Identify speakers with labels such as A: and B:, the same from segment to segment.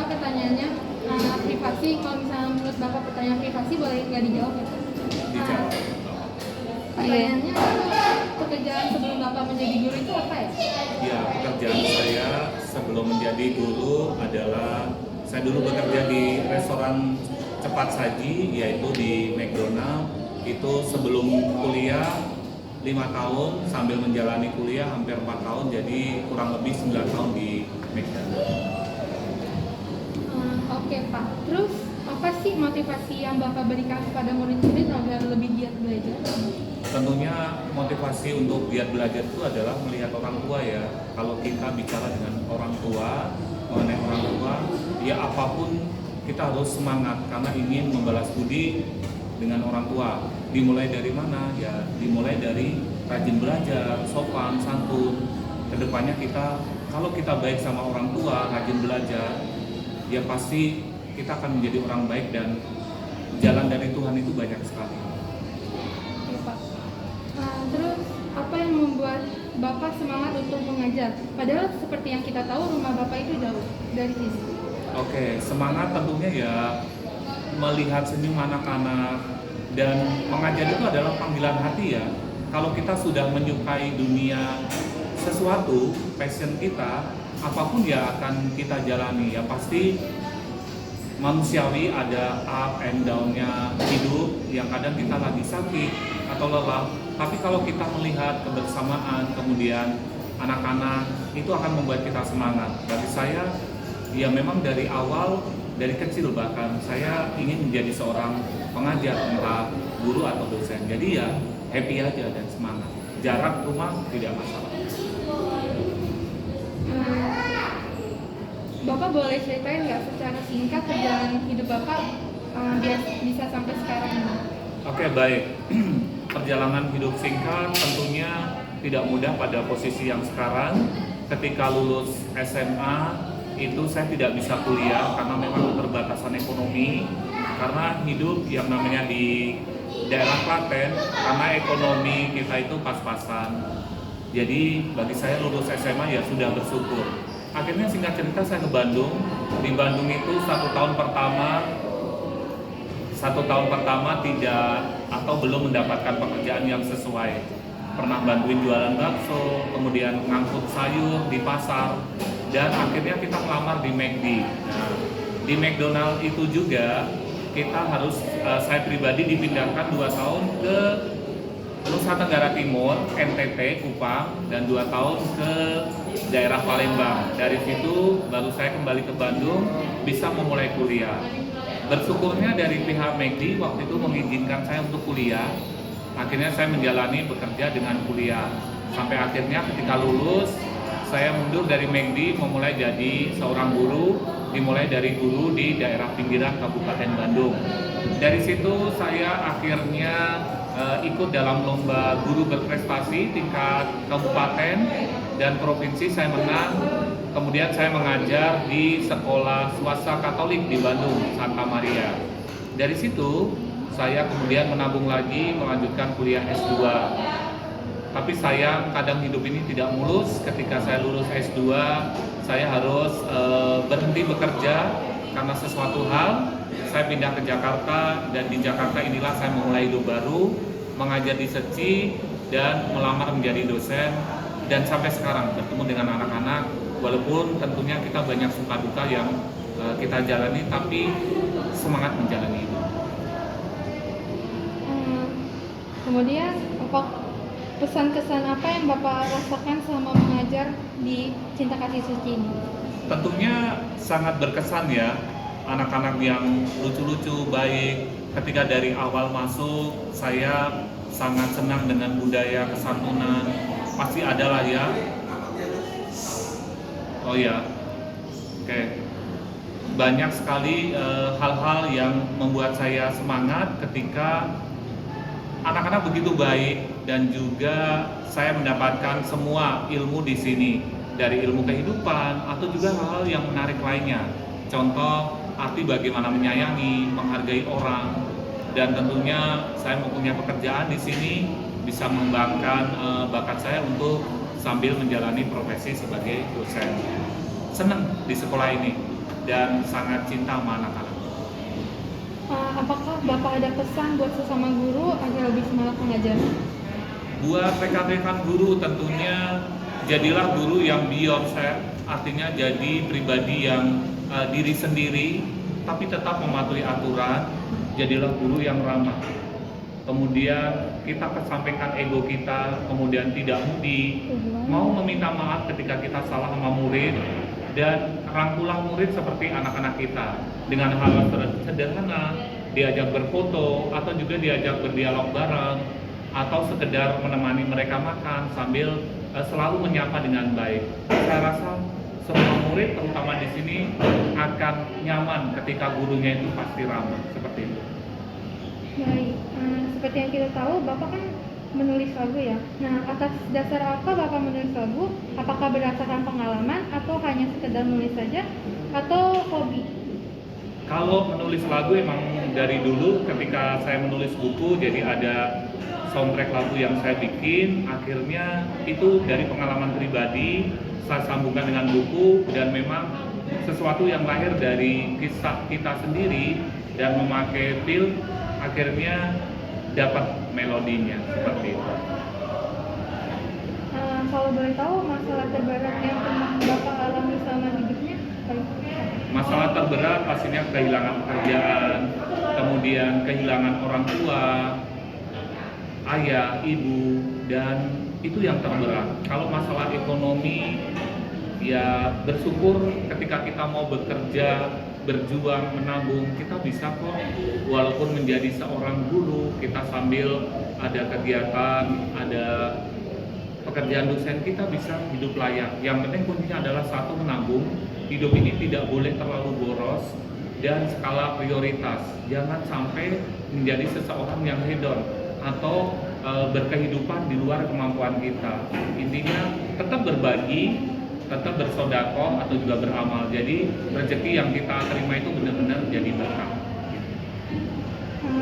A: Bapak pertanyaannya privasi. Kalau misalnya menurut Bapak pertanyaan privasi boleh nggak dijawab ya Pak?
B: Dijawab.
A: Pertanyaannya pekerjaan sebelum Bapak menjadi guru itu apa ya?
B: Ya, pekerjaan saya sebelum menjadi guru adalah saya dulu bekerja di restoran cepat saji, yaitu di McDonald. Itu sebelum kuliah 5 tahun, sambil menjalani kuliah hampir 4 tahun, jadi kurang lebih 9 tahun di McDonald.
A: Oke Pak, terus apa sih motivasi yang Bapak berikan kepada murid-murid agar lebih giat belajar?
B: Tentunya motivasi untuk giat belajar itu adalah melihat orang tua ya. Kalau kita bicara dengan orang tua, mengenai orang tua, ya apapun kita harus semangat karena ingin membalas budi dengan orang tua. Dimulai dari mana? Ya dimulai dari rajin belajar, sopan, santun. Kedepannya kalau kita baik sama orang tua, rajin belajar, ya pasti kita akan menjadi orang baik dan jalan dari Tuhan itu banyak sekali.
A: Oke Pak. Terus apa yang membuat Bapak semangat untuk mengajar? Padahal seperti yang kita tahu rumah Bapak itu jauh dari sini.
B: Oke, semangat tentunya ya melihat senyum anak-anak, dan mengajar itu adalah panggilan hati ya. Kalau kita sudah menyukai dunia sesuatu, passion kita, apapun ya akan kita jalani. Ya pasti manusiawi ada up and down-nya hidup, yang kadang kita lagi sakit atau lelah. Tapi kalau kita melihat kebersamaan, kemudian anak-anak, itu akan membuat kita semangat. Bagi saya, ya memang dari awal, dari kecil bahkan, saya ingin menjadi seorang pengajar, entah guru atau dosen. Jadi ya happy aja dan semangat. Jarak rumah tidak masalah.
A: Bapak boleh ceritain nggak secara singkat perjalanan hidup Bapak bisa sampai sekarang ini?
B: Oke, baik. Perjalanan hidup singkat tentunya tidak mudah pada posisi yang sekarang. Ketika lulus SMA itu saya tidak bisa kuliah karena memang keterbatasan ekonomi. Karena hidup yang namanya di daerah Klaten, karena ekonomi kita itu pas-pasan. Jadi bagi saya lulus SMA ya sudah bersyukur. Akhirnya singkat cerita saya ke Bandung. Di Bandung itu satu tahun pertama tidak atau belum mendapatkan pekerjaan yang sesuai. Pernah bantuin jualan bakso, kemudian ngangkut sayur di pasar, dan akhirnya kita melamar di McD. Nah, di McDonald itu juga kita harus, saya pribadi dipindahkan 2 tahun ke Nusa Tenggara Timur, NTT, Kupang, dan 2 tahun ke daerah Palembang. Dari situ baru saya kembali ke Bandung, bisa memulai kuliah. Bersyukurnya dari pihak McD waktu itu mengizinkan saya untuk kuliah. Akhirnya saya menjalani bekerja dengan kuliah. Sampai akhirnya ketika lulus, saya mundur dari McD memulai jadi seorang guru, dimulai dari guru di daerah pinggiran Kabupaten Bandung. Dari situ saya akhirnya ikut dalam lomba guru berprestasi tingkat kabupaten dan provinsi, saya menang. Kemudian saya mengajar di sekolah swasta Katolik di Bandung, Santa Maria. Dari situ saya kemudian menabung lagi melanjutkan kuliah S2. Tapi sayang kadang hidup ini tidak mulus. Ketika saya lulus S2, saya harus berhenti bekerja karena sesuatu hal. Saya pindah ke Jakarta, dan di Jakarta inilah saya memulai hidup baru, mengajar di SECI dan melamar menjadi dosen, dan sampai sekarang bertemu dengan anak-anak. Walaupun tentunya kita banyak suka duka yang kita jalani, tapi semangat menjalani hidup.
A: Kemudian pesan-kesan apa yang Bapak rasakan selama mengajar di Cinta Kasih Suci ini?
B: Tentunya sangat berkesan ya, anak-anak yang lucu-lucu, baik. Ketika dari awal masuk, saya sangat senang dengan budaya kesantunan. Pasti ada lah ya. Oh ya, oke. Banyak sekali hal-hal yang membuat saya semangat ketika anak-anak begitu baik, dan juga saya mendapatkan semua ilmu di sini, dari ilmu kehidupan atau juga hal-hal yang menarik lainnya. Contoh arti bagaimana menyayangi, menghargai orang, dan tentunya saya mempunyai pekerjaan di sini bisa mengembangkan bakat saya untuk sambil menjalani profesi sebagai dosen. Senang di sekolah ini. dan sangat cinta sama anak-anak.
A: Apakah Bapak ada pesan buat sesama guru agar lebih semangat mengajar?
B: Buat rekan-rekan guru tentunya jadilah guru yang be yourself, artinya jadi pribadi yang diri sendiri tapi tetap mematuhi aturan. Jadilah guru yang ramah. Kemudian kita kesampingkan ego kita, kemudian tidak mudi, mau meminta maaf ketika kita salah sama murid, dan rangkulah murid seperti anak-anak kita dengan hal sederhana, diajak berfoto atau juga diajak berdialog bareng atau sekedar menemani mereka makan sambil selalu menyapa dengan baik. Saya rasa semua murid terutama di sini akan nyaman ketika gurunya itu pasti ramah seperti itu.
A: Baik, seperti yang kita tahu, Bapak kan menulis lagu ya. Nah, atas dasar apa Bapak menulis lagu? Apakah berdasarkan pengalaman atau hanya sekedar menulis saja atau hobi?
B: Kalau menulis lagu emang dari dulu ketika saya menulis buku, jadi ada soundtrack lagu yang saya bikin, akhirnya itu dari pengalaman pribadi, saya sambungkan dengan buku, dan memang sesuatu yang lahir dari kisah kita sendiri dan memakai feel, akhirnya dapat melodinya seperti itu.
A: Kalau boleh tahu masalah terberat yang pernah Bapak alami selama hidupnya?
B: Masalah terberat pastinya kehilangan pekerjaan, kemudian kehilangan orang tua, ayah, ibu, dan itu yang terberat. Kalau masalah ekonomi, ya bersyukur ketika kita mau bekerja, berjuang, menabung, kita bisa kok walaupun menjadi seorang guru, kita sambil ada kegiatan, ada pekerjaan dosen, kita bisa hidup layak. Yang penting kuncinya adalah satu, menabung. Hidup ini tidak boleh terlalu boros dan skala prioritas. Jangan sampai menjadi seseorang yang hedon atau berkehidupan di luar kemampuan kita. Intinya tetap berbagi, tetap bersedekah atau juga beramal. Jadi rezeki yang kita terima itu benar-benar jadi berkah.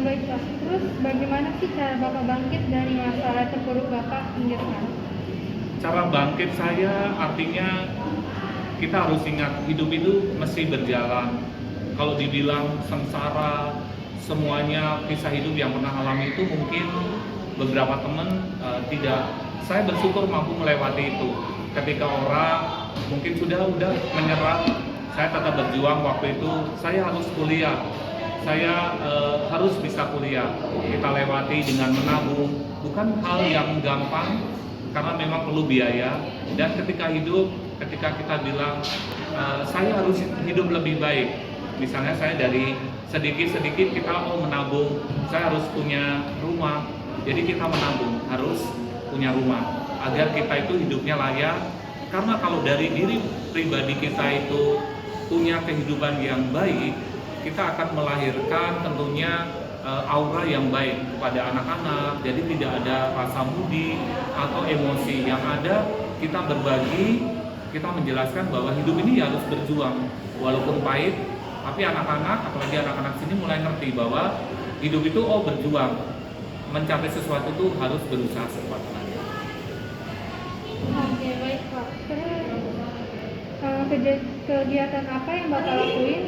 A: Baik Pak. Terus bagaimana sih cara Bapak bangkit dari masalah terpuruk Bapak hingga sekarang?
B: Cara bangkit saya artinya kita harus ingat hidup itu mesti berjalan. Kalau dibilang sengsara, semuanya kisah hidup yang pernah alami itu mungkin beberapa teman tidak. Saya bersyukur mampu melewati itu. Ketika orang mungkin sudah menyerah, saya tetap berjuang. Waktu itu saya harus kuliah, saya harus bisa kuliah. Kita lewati dengan menabung, bukan hal yang gampang karena memang perlu biaya. Dan ketika hidup, ketika kita bilang saya harus hidup lebih baik, misalnya saya dari sedikit-sedikit kita menabung, saya harus punya rumah, jadi kita menabung harus punya rumah agar kita itu hidupnya layak. Karena kalau dari diri pribadi kita itu punya kehidupan yang baik, kita akan melahirkan tentunya aura yang baik kepada anak-anak. Jadi tidak ada rasa mudi atau emosi. Yang ada kita berbagi, kita menjelaskan bahwa hidup ini harus berjuang walaupun pahit. Tapi anak-anak, apalagi anak-anak sini mulai ngerti bahwa hidup itu berjuang, mencapai sesuatu itu harus berusaha sekuat tenaga.
A: Oke, baik Pak. Terus kegiatan apa yang Bapak lakuin